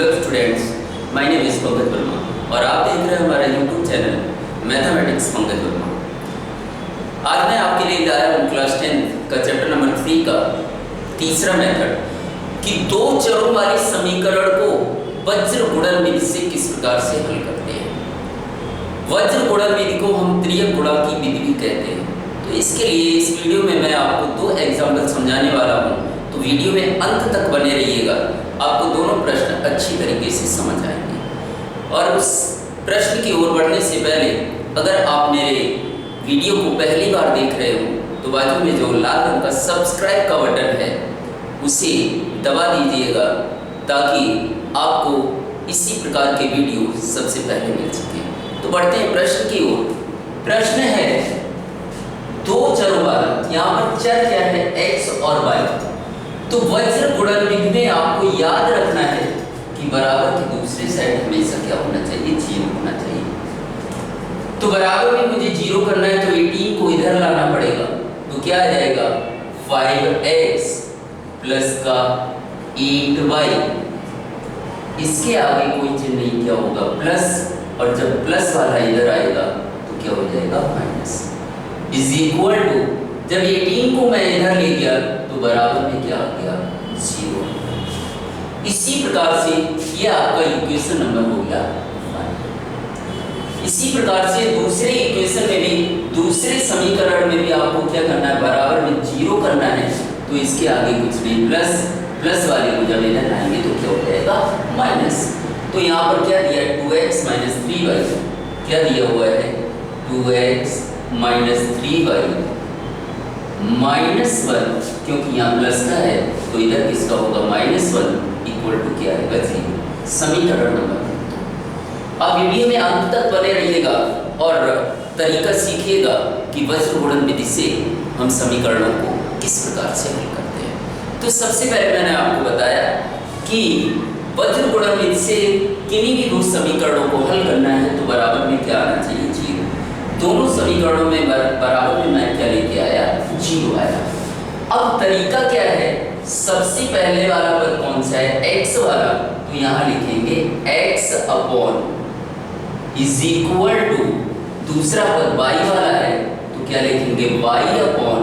Hello students, my name is Pankaj Verma और आप देख रहे हैं हमारा YouTube channel mathematics Pankaj Verma. आज मैं आपके लिए लाया हूँ क्लास 10 का चैप्टर नंबर 3 का तीसरा मेथड कि दो चरों वाले समीकरण को वज्र गुणन विधि से किस प्रकार से हल करते हैं। वज्र गुणन विधि को हम त्रियक गुणा की विधि भी कहते हैं। तो इसके लिए इस वीडियो में मैं आपको दो एग्जाम्पल समझाने वाला हूँ, तो वीडियो में अंत तक बने रहिएगा। आपको दोनों प्रश्न अच्छी तरीके से समझ आएंगे। और उस प्रश्न की ओर बढ़ने से पहले अगर आप मेरे वीडियो को पहली बार देख रहे हो तो बाजू में जो लाल रंग का सब्सक्राइब का बटन है उसे दबा दीजिएगा ताकि आपको इसी प्रकार के वीडियो सबसे पहले मिल सके। तो बढ़ते हैं प्रश्न की ओर। प्रश्न है दो चरों वाला, यहाँ पर चर क्या है x और y। तो वज्र गुणन विधि में आपको याद रखना है कि बराबर की दूसरी साइड हमेशा क्या होना चाहिए, 0 होना चाहिए। तो बराबर में मुझे 0 करना है तो 18 को इधर लाना पड़ेगा। तो क्या आ जाएगा 5x प्लस का 8y। इसके आगे कोई चिन्ह नहीं, क्या होगा प्लस, और जब प्लस वाला इधर आएगा तो क्या हो जाएगा माइनस। इज इक्वल टू, जब 18 को मैं इधर ले गया तो बराबर में क्या आ गया 0। इसी प्रकार से ये आपका इक्वेशन नंबर हो गया 1। इसी प्रकार से दूसरे इक्वेशन में भी, दूसरे समीकरण में भी आपको क्या करना है, बराबर में 0 करना है। तो इसके आगे कुछ नहीं, प्लस वाले को जब इधर लाएंगे तो क्या हो जाएगा माइनस। तो यहाँ पर क्या दिया है 2x माइनस 3y। क्या दिया हुआ है 2x माइनस 3y माइनस 1, क्योंकि यहाँ प्लस का है तो इधर किसका होगा -1 इक्वल टू क्या आएगा 0। समीकरण नंबर। आप वीडियो में अंत तक बने रहिएगा और तरीका सीखिएगा कि वज्र गुणन विधि से हम समीकरणों को किस प्रकार से हल करते हैं। तो सबसे पहले मैंने आपको बताया कि वज्र गुणन विधि से किन्हीं भी दो समीकरणों को हल करना है तो बराबर में क्या आना चाहिए 0। दोनों समीकरणों में बराबर में मैं क्या लेके आया 0 आया। अब तरीका क्या है, सबसे पहले वाला पद कौन सा है x वाला, तो यहाँ लिखेंगे x upon is equal to, दूसरा पद y वाला है तो क्या लिखेंगे y upon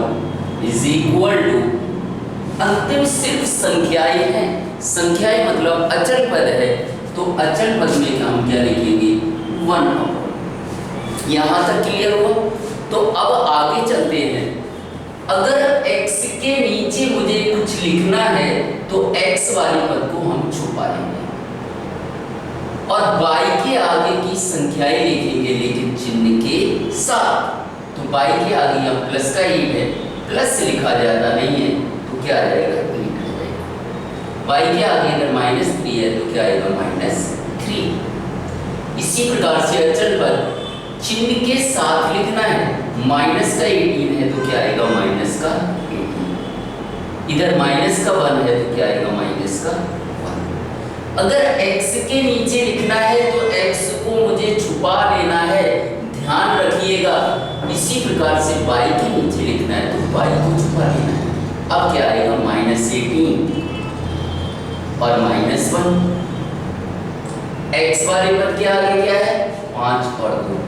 is equal to, अंतिम सिर्फ संख्याएं हैं, संख्याएं मतलब अचल पद है तो अचल पद में हम क्या लिखेंगे 1। यहाँ तक क्लियर हुआ। तो अब आगे चलते हैं। अगर x के नीचे मुझे कुछ लिखना है तो x वाले पद को हम छुपा लेंगे और y के आगे की संख्याएं लिखेंगे लेकिन चिन्ह के साथ। तो y के आगे यहाँ प्लस का 8 है, प्लस से लिखा जाता नहीं है तो क्या आ जाएगा 8 हो जाएगा। y के आगे इधर -3 है तो क्या आएगा -3। इसी प्रकार से अचल पद चिन्ह के साथ लिखना है, माइनस का 18 है तो क्या आएगा माइनस का 18। इधर माइनस का 1 है तो क्या आएगा माइनस का 1। अगर x के नीचे लिखना है तो x को मुझे छुपा लेना है, ध्यान रखिएगा। इसी प्रकार से y के नीचे लिखना है तो y को छुपा लेना है। अब क्या आएगा -18 और -1। x वाले पर क्या आगे क्या है 5 और 2।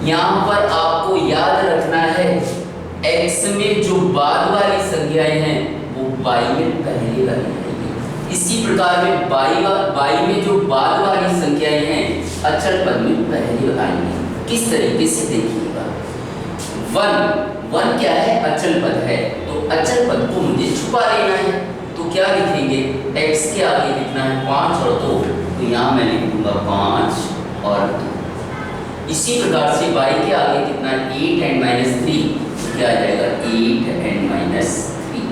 यहाँ पर आपको याद रखना है x में जो बाद वाली संख्याएं हैं वो y में पहले वाली आएंगी। इसी प्रकार में y में जो बाद वाली संख्याएं हैं अचल पद में पहले आएंगी। किस तरीके से देखिएगा, 1 क्या है अचल पद है तो अचल पद को मुझे छुपा लेना है। तो क्या लिखेंगे, x के आगे लिखना है 5 और 2 तो यहाँ मैं लिखूंगा 5 और 2। इसी प्रकार से y के आगे कितना 8 एंड -3 क्या आ जाएगा 8 एंड -3।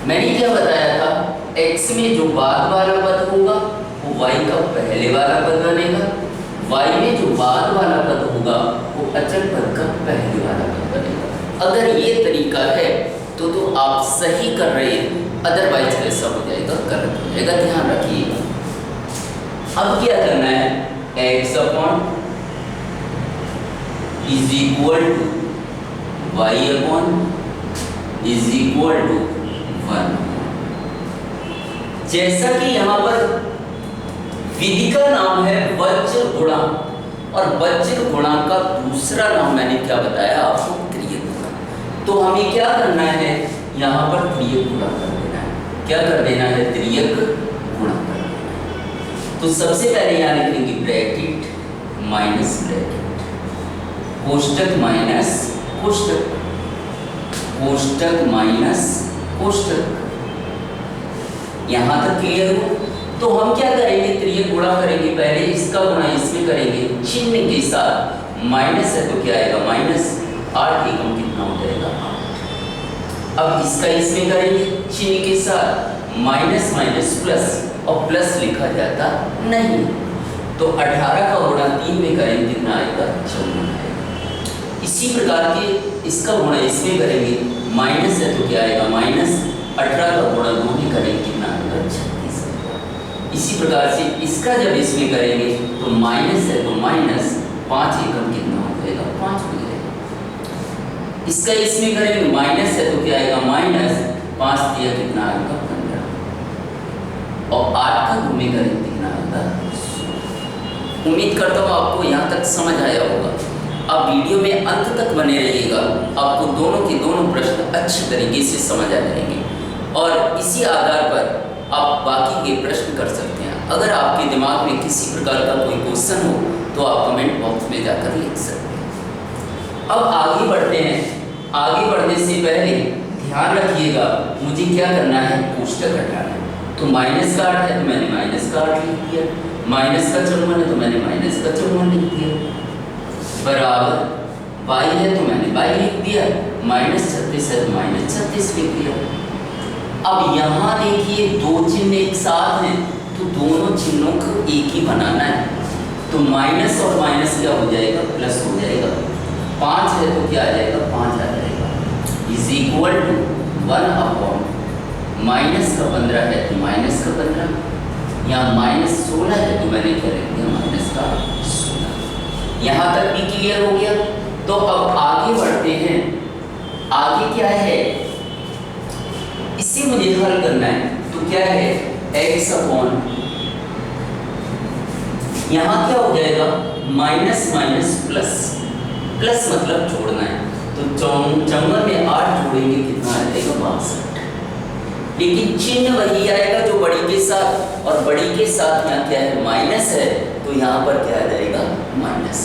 मैंने क्या बताया था, x में जो बाद वाला पद होगा वो y का पहले वाला पद बनेगा, y में जो बाद वाला पद होगा वो अचल पद का पहले वाला पद बनेगा। अगर ये तरीका है तो आप सही कर रहे हैं, अदरवाइज कैसा हो जाएगा गलत हो जाएगा, ध्यान रखिएगा। अब क्या करना है x upon is equal to y upon is equal to 1। जैसा कि यहाँ पर विधि का नाम है वज्र गुणा, और वज्र गुणा का दूसरा नाम मैंने क्या बताया आपको, त्रियक गुणा। तो हमें क्या करना है, यहाँ पर त्रियक गुणा कर देना है। क्या कर देना है, त्रियक गुणा कर देना है। तो सबसे पहले यहाँ लिखेंगे ब्रैकेट माइनस ब्रैकेट, कोष्टक माइनस कोष्टक, कोष्टक माइनस कोष्टक। यहां तक क्लियर हो? तो हम क्या करेंगे, त्रियक गुणा करेंगे। पहले इसका गुणा इसमें करेंगे चिन्ह के साथ, माइनस है तो क्या आएगा माइनस, 8 एकम कितना हो जाएगा 8। अब इसका इसमें करेंगे चिन्ह के साथ, माइनस माइनस प्लस, और प्लस लिखा जाता नहीं, तो 18 का गुणा 3 में करेंगे कितना आएगा 54 आएगा। इसी प्रकार के इसका गुणा इसमें करेंगे, माइनस है तो क्या आएगा माइनस, 18 का गुणा 2 में करेंगे कितना आएगा 36 आएगा। इसी प्रकार से इसका जब इसमें करेंगे तो माइनस है तो माइनस, 5 एकम कितना हो जाएगा 5 हो जाएगा। इसका इसमें करेंगे माइनस है तो क्या आएगा माइनस, 5 दिया कितना आएगा 15, और 8 का 2 में करेंगे कितना आएगा 16। उम्मीद करता हूँ आपको यहाँ तक समझ आया होगा। आप वीडियो में अंत तक बने रहिएगा, आपको दोनों के दोनों प्रश्न अच्छी तरीके से समझ आ जाएंगे, और इसी आधार पर आप बाकी के प्रश्न कर सकते हैं। अगर आपके दिमाग में किसी प्रकार का कोई क्वेश्चन हो तो आप कमेंट बॉक्स में जाकर लिख सकते हैं। अब आगे बढ़ते हैं। आगे बढ़ने से पहले ध्यान रखिएगा, मुझे क्या करना है, कोष्टक हटाना है। तो माइनस का 8 है तो मैंने माइनस का 8 लिख दिया, माइनस का 54 है तो मैंने माइनस का 54 लिख दिया, बराबर y है तो मैंने y लिख दिया, माइनस 36 है तो माइनस 36 लिख दिया। अब यहाँ देखिए दो चिन्ह एक साथ हैं, तो दोनों चिन्हों को एक ही बनाना है। तो माइनस और माइनस क्या हो जाएगा, प्लस हो जाएगा। 5 है तो क्या आ जाएगा 5 आ जाएगा, is equal to 1 upon minus का 15 है तो माइनस का 15, यहाँ माइनस 16 है तो मैंने क्या लिख दिया माइनस का 16। यहाँ तक भी क्लियर हो गया। तो अब आगे बढ़ते हैं। आगे क्या है, इसे मुझे हल करना है। तो क्या है, x अपॉन, यहाँ क्या हो जाएगा माइनस माइनस प्लस, प्लस मतलब जोड़ना है। तो 54 में 8 जोड़ेंगे कितना आ जाएगा 62, लेकिन चिन्ह वही आएगा जो बड़ी के साथ, और बड़ी के साथ यहाँ क्या है माइनस है, तो यहाँ पर क्या आ जाएगा माइनस,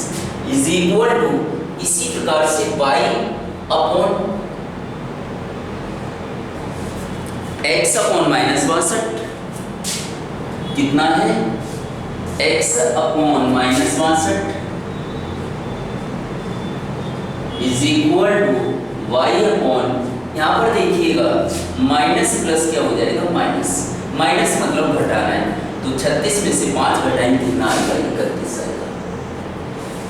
इज इक्वल टू, इसी प्रकार से y upon x upon minus 62 कितना है, x upon minus 62 is equal to y upon, यहाँ पर देखिएगा माइनस प्लस क्या हो जाएगा माइनस, माइनस मतलब घटाना है। तो 36 में से 5 घटाएंगे कितना आएगा 31 आएगा।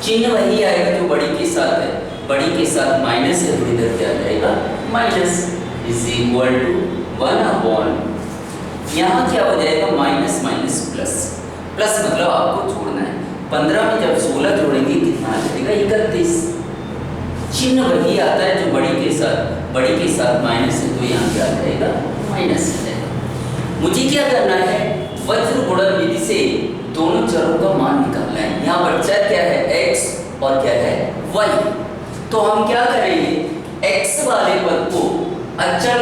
चिन्ह वही आएगा जो बड़ी के साथ है, बड़ी के साथ माइनस है तो इधर क्या आ जाएगा minus, is equal to 1 upon, यहाँ क्या हो जाएगा माइनस माइनस प्लस, प्लस मतलब आपको जोड़ना है। 15 में जब 16 जोड़ेंगे कितना आ जाएगा 31। चिन्ह वही आता है जो बड़ी के साथ माइनस है, तो यहाँ क्या आ जाएगा माइनस आ जाएगा। मुझे क्या करना है, वज्र गुणन विधि से दोनों चरों का मान निकालना है। यहाँ पर चर क्या है x और क्या है y। तो हम क्या करेंगे, x वाले पद को अचल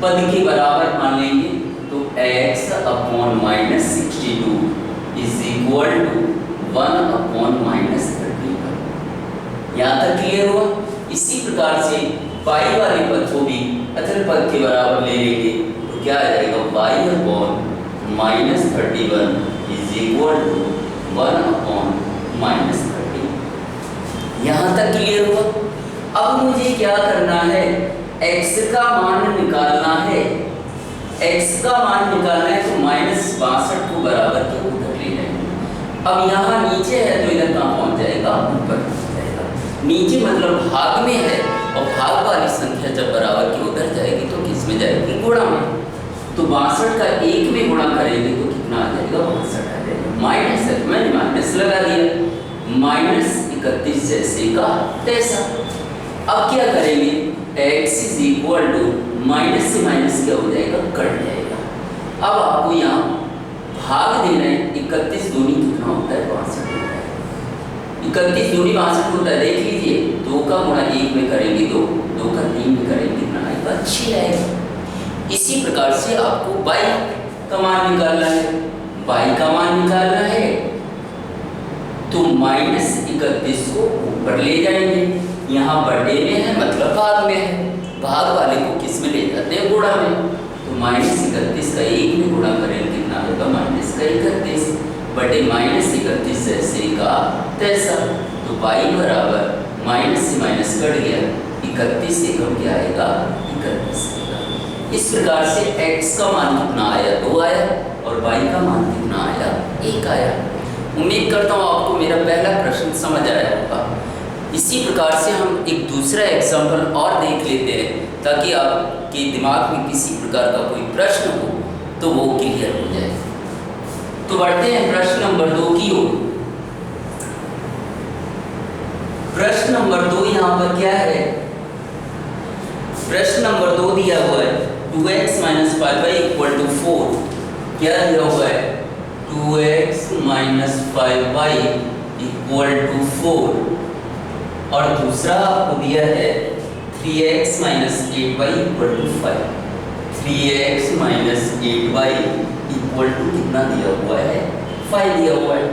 पद के बराबर मान लेंगे। तो x upon minus 62 is equal to 1 upon minus 31। यहाँ तक क्लियर हुआ। इसी प्रकार से y वाले पद को भी अचल पद के बराबर ले लेंगे। तो क्या आ जाएगा y upon minus 31 is equal to 1 upon minus 30। यहाँ तक क्लियर हुआ। अब मुझे क्या करना है, x का मान निकालना है। x का मान निकालना है तो माइनस 62 को बराबर के उधर ले जाएंगे। अब यहाँ नीचे है तो इधर कहाँ पहुँच जाएगा, ऊपर पहुँच जाएगा। नीचे मतलब भाग में है, और भाग वाली संख्या जब बराबर के उधर जाएगी तो किस में जाएगी, गुणा में। तो 62 का 1 में गुणा करेंगे तो कितना आ जाएगा 62 आ जाएगा। माइनस है तो मैंने माइनस लगा दिया, माइनस 31 जैसे का तैसा। अब क्या करेंगे, x is equal to, minus से माइनस क्या हो जाएगा, कट जाएगा। अब आपको यहाँ भाग देना है। 31 दूनी कितना होता है? 62 होता है। 31 दूनी 62 होता है। देख लीजिए, 2 का गुणा 1 में करेंगे 2, 2 का 3 में करेंगे कितना आएगा? 6 आएगा। इसी प्रकार से आपको y का मान निकालना है। y का मान निकालना है तो -31 को ऊपर ले जाएंगे। यहाँ बड़े में है मतलब भाग में है, भाग वाले को किस में ले जाते हैं? गुणा में। तो -31 का 1 में गुणा करेंगे कितना होगा? -31 बटे -31 जैसे का तैसा। तो y बराबर माइनस से माइनस कट गया, 31 से कम क्या आएगा? 31 आएगा। इस प्रकार से x का मान कितना आया? 2 आया और y का मान कितना आया? 1 आया। उम्मीद करता हूँ आपको मेरा पहला प्रश्न समझ आया होगा। इसी प्रकार से हम एक दूसरा एग्जाम्पल और देख लेते हैं ताकि आपके दिमाग में किसी प्रकार का कोई प्रश्न हो तो वो क्लियर हो जाए। तो बढ़ते हैं प्रश्न नंबर 2 की ओर। प्रश्न नंबर 2 यहाँ पर क्या है? प्रश्न नंबर 2 दिया हुआ है 2x - 5y = 4। क्या दिया हुआ है? 2x - 5y = 4 और दूसरा आपको दिया है 3x - 8y = 5। 3x - 8y = कितना दिया हुआ है? 5 दिया हुआ है।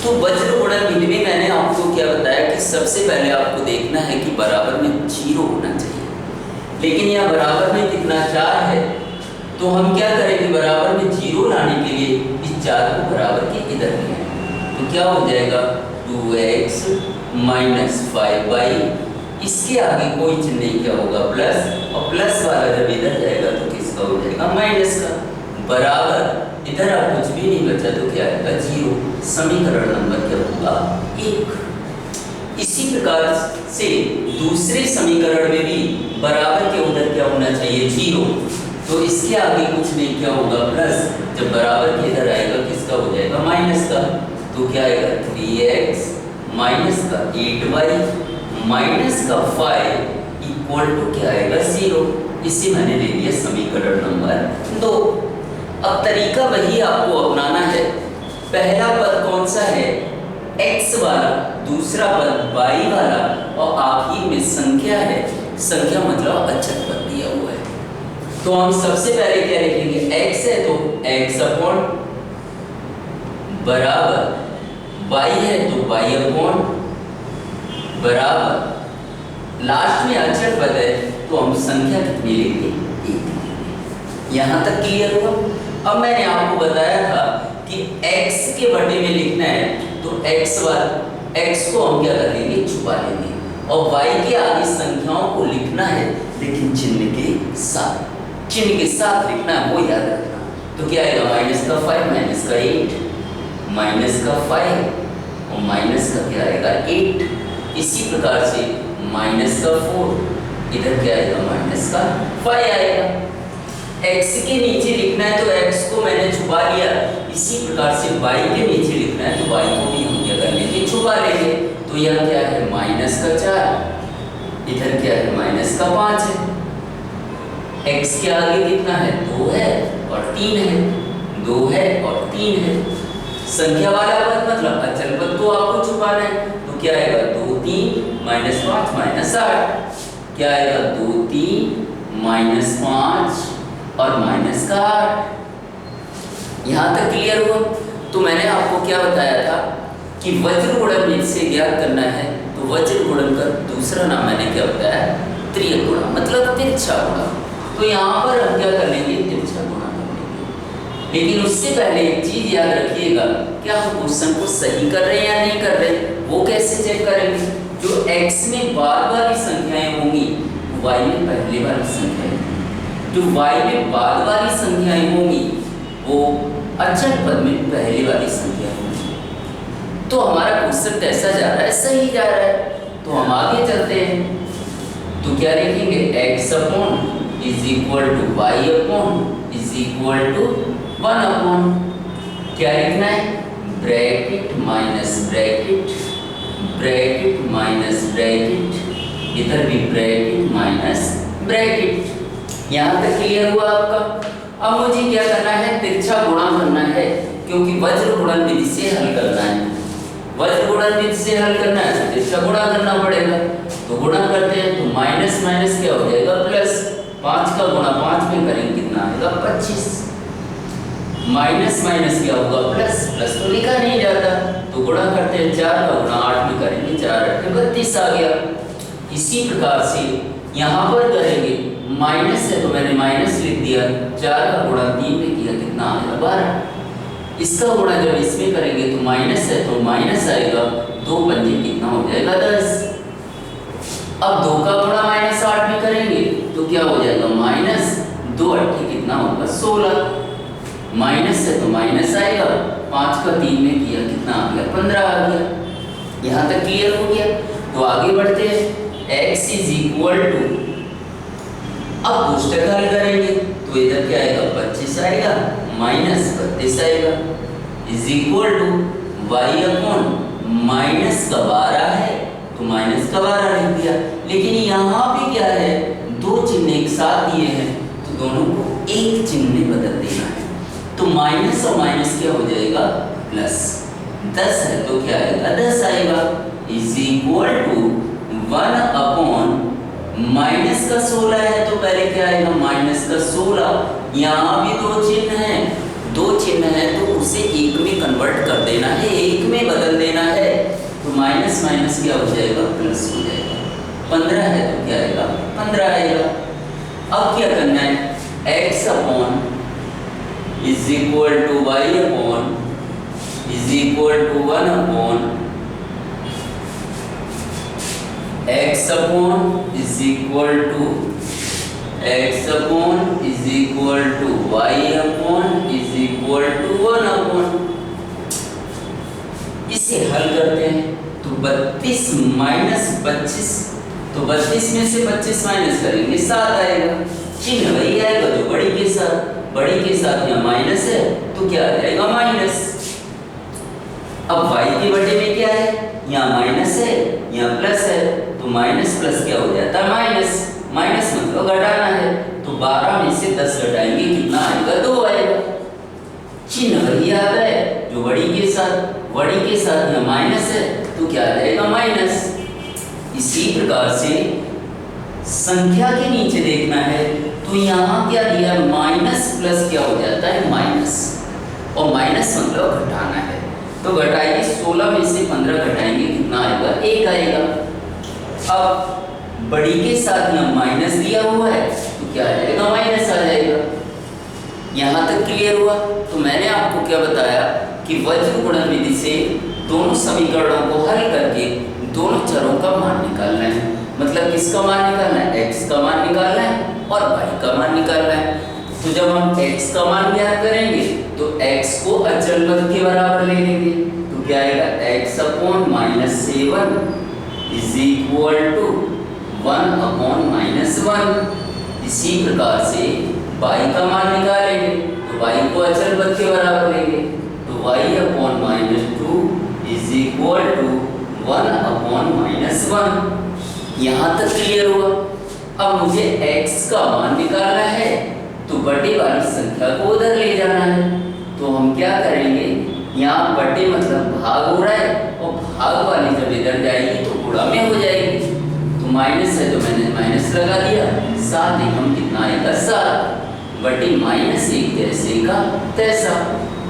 तो वज्र गुणन विधि में मैंने आपको क्या बताया कि सबसे पहले आपको देखना है कि बराबर में 0 होना चाहिए, लेकिन यहाँ बराबर में कितना 4 है। तो हम क्या करेंगे? बराबर में 0 लाने के लिए इस 4 को बराबर के इधर ले आएंगे। तो क्या हो जाएगा? 2x - 5y, इसके आगे कोई चिन्ह नहीं, क्या होगा? प्लस, और प्लस वाला जब इधर जाएगा तो किसका हो जाएगा? माइनस का। बराबर इधर अब कुछ भी नहीं बचा तो क्या आएगा? 0। समीकरण नंबर क्या होगा? 1। इसी प्रकार से दूसरे समीकरण में भी बराबर के उधर क्या होना चाहिए? 0। तो इसके आगे कुछ नहीं, क्या होगा? प्लस। जब बराबर के इधर आएगा किसका हो जाएगा? माइनस का। तो क्या आएगा? 3x माइनस का 8y माइनस का 5 = क्या आएगा? 0। इसे मैंने ले लिया समीकरण नंबर 2। अब तरीका वही आपको अपनाना है। पहला पद कौन सा है? x वाला, दूसरा पद y वाला और आखिर में संख्या है। संख्या मतलब अचर पद दिया हुआ है। तो हम सबसे पहले क्या लिखेंगे? x है तो x अपॉन बराबर, y है तो y अपॉन बराबर, लास्ट में अचर पद है तो हम संख्या कितनी लेंगे? 1। यहाँ तक क्लियर हुआ? अब मैंने आपको बताया था कि x के बटे में लिखना है तो x को हम क्या कर लेंगे? छुपा लेंगे और y के आगे संख्याओं को लिखना है, लेकिन चिन्ह के साथ लिखना है, वो याद रखना। तो क्या आएगा? -5 - 8 -5 और माइनस का क्या आएगा? 8। इसी प्रकार से -4 इधर क्या आएगा? -5 आएगा। x के नीचे लिखना है तो x को मैंने छुपा लिया। इसी प्रकार से y के नीचे लिखना है तो y को भी हम क्या कर लेंगे? छुपा लेंगे। तो यह क्या है? -4, इधर क्या है? -5 है। x के आगे कितना है? 2 है और 3 है। 2 है और 3 है। संख्या वाला पद मतलब अचल पद को आपको छुपाना है। तो क्या आएगा? 2 3 -5 -8। क्या आएगा? 2 3 -5 और -8। यहाँ तक क्लियर हुआ? तो मैंने आपको क्या बताया था कि वज्र गुणन से ज्ञात करना है। तो वज्र गुणन का दूसरा नाम मैंने क्या बताया? त्रियक गुणा, मतलब तिरछा गुणा। तो यहाँ पर हम क्या कर लेंगे? तिरछा गुणा कर लेंगे। लेकिन उससे पहले एक चीज याद रखिएगा, क्या हम क्वेश्चन को सही कर रहे हैं या नहीं कर रहे? वो कैसे चेक करेंगे? जो x में बाद वाली संख्याएं होंगी y में पहले वाली संख्याएं, जो y में बाद वाली संख्याएं होंगी वो अचल पद में पहले वाली संख्या होंगी। तो हमारा क्वेश्चन कैसा जा रहा है? सही जा रहा है। तो हम आगे चलते हैं। तो क्या लिखेंगे? x upon is equal to y upon is equal to 1 upon, क्या लिखना है? Bracket minus bracket, bracket minus bracket, इधर भी ब्रैकेट माइनस ब्रैकेट। यहाँ तक क्लियर हुआ आपका। अब मुझे क्या करना है, तिरछा गुणा करना है, क्योंकि वज्र गुणन विधि से हल करना है। वज्र गुणन विधि से हल करना है तो तिरछा गुणा करना पड़ेगा। तो गुणा करते हैं तो माइनस माइनस क्या हो जाएगा प्लस, 5 का गुणा 5 में करेंगे कितना आएगा 25, माइनस माइनस क्या होगा प्लस, प्लस तो लिखा नहीं जाता तो गुणा करते हैं, 4 का गुणा 8 में करेंगे, 4 8 32 आ गया। इसी प्रकार से यहाँ पर करेंगे, माइनस है तो मैंने माइनस लिख दिया, 4 का गुणा 3 में किया कितना आएगा 12। इसका गुणा जब इसमें करेंगे तो माइनस है तो माइनस आएगा, 2 पंजे कितना हो जाएगा 10। अब 2 का गुणा माइनस 8 में करेंगे तो क्या हो जाएगा माइनस 2 8 कितना होगा 16, माइनस है तो माइनस आएगा, 5 का 3 में किया कितना आ गया 15 आ गया। यहाँ तक क्लियर हो गया। तो आगे बढ़ते हैं, x इज इक्वल टू, अब कोष्टक हल करेंगे तो इधर क्या आएगा 25 आएगा माइनस 32 आएगा, is equal to y upon minus का 12 है तो माइनस का 12 लिख दिया। लेकिन यहाँ पे क्या है, 2 चिन्ह एक साथ दिए हैं तो दोनों को एक चिन्ह में बदल देना है। तो माइनस और माइनस क्या हो जाएगा प्लस, 10 है तो क्या आएगा 10 आएगा, is equal to 1 upon minus का 16 है तो पहले क्या आएगा माइनस का 16। यहाँ भी 2 चिन्ह हैं, 2 चिन्ह है तो उसे एक में कन्वर्ट कर देना है, एक में बदल देना है। तो माइनस माइनस क्या हो जाएगा प्लस हो जाएगा, 15 है तो क्या आएगा 15 आएगा। अब क्या करना है, x upon is equal to y upon is equal to 1 upon x upon is equal to x upon is equal to y upon is equal to 1 upon, इसे हल करते हैं तो 32 माइनस 25, तो 32 में से 25 माइनस करेंगे 7 आएगा, चिन्ह वही आएगा जो बड़ी के साथ, बड़ी के साथ यहाँ माइनस है तो क्या आ जाएगा माइनस। अब y के बटे में क्या है, यहाँ माइनस है यहाँ प्लस है तो माइनस प्लस क्या हो जाता है माइनस, माइनस मतलब घटाना है तो 12 में से 10 घटाएंगे कितना आएगा 2 आएगा, चिन्ह वही आता है जो बड़ी के साथ, बड़ी के साथ यहाँ माइनस है तो क्या आ जाएगा माइनस। इसी प्रकार से संख्या के नीचे देखना है तो यहाँ क्या दिया, माइनस प्लस क्या हो जाता है माइनस, और माइनस मतलब घटाना है तो घटाएंगे, 16 में से 15 घटाएंगे कितना आएगा 1 आएगा। अब बड़ी के साथ यहाँ माइनस दिया हुआ है तो क्या आ जाएगा माइनस आ जाएगा। यहाँ तक क्लियर हुआ। तो मैंने आपको क्या बताया कि वज्र गुणन विधि से दोनों समीकरणों को हल करके दोनों चरों का मान निकालना है, मतलब किसका मान निकालना है, x का मान निकालना है और y का मान निकालना है। तो जब हम x का मान ज्ञात करेंगे तो x को अचल पद के बराबर ले लेंगे तो क्या आएगा x upon minus 7 is equal to 1 upon minus 1। इसी प्रकार से y का मान निकालेंगे तो y को अचल पद के बराबर लेंगे तो y upon minus 2 is equal to 1 upon minus 1। यहाँ तक क्लियर हुआ। अब मुझे x का मान निकालना है तो बटे वाली संख्या को उधर ले जाना है तो हम क्या करेंगे, यहाँ बटे मतलब भाग हो रहा है और भाग वाली जब इधर जाएगी तो गुणा में हो जाएगी, तो माइनस है तो मैंने माइनस लगा दिया, 7 एकम कितना आएगा 7 बटे माइनस 1 जैसे का तैसा।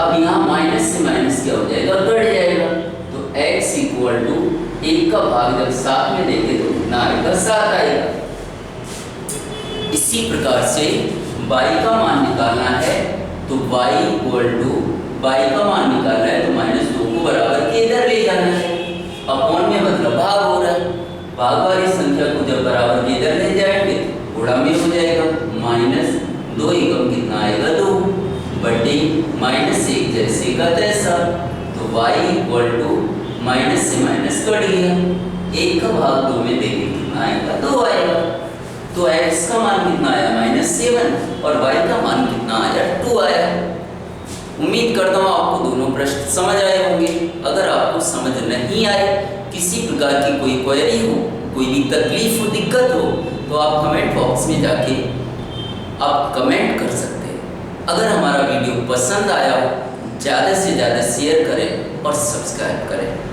अब यहाँ माइनस से माइनस क्या हो जाएगा कट जाएगा तो x इक्वल टू 1 का भाग जब 7 में देंगे तो कितना आएगा 7 आएगा। इसी प्रकार से y का मान निकालना है तो y इक्वल टू y का मान निकालना है तो माइनस 2 को बराबर के इधर ले जाना है, अपॉन में मतलब भाग हो रहा है, भाग वाली संख्या को जब बराबर के इधर ले जाएंगे गुणा में हो जाएगा, माइनस 2 एकम कितना आएगा 2 बटे माइनस 1 जैसे का तैसा। तो y इक्वल टू माइनस से माइनस कट गया, 1 का भाग 2 में देंगे कितना आएगा 2 आएगा। तो x का मान कितना आया -7 और y का मान कितना आया 2 आया। उम्मीद करता हूँ आपको दोनों प्रश्न समझ आए होंगे। अगर आपको समझ नहीं आए, किसी प्रकार की कोई क्वेरी हो, कोई भी तकलीफ हो, दिक्कत हो तो आप कमेंट बॉक्स में जाके आप कमेंट कर सकते हैं। अगर हमारा वीडियो पसंद आया हो ज़्यादा से ज़्यादा शेयर करें और सब्सक्राइब करें।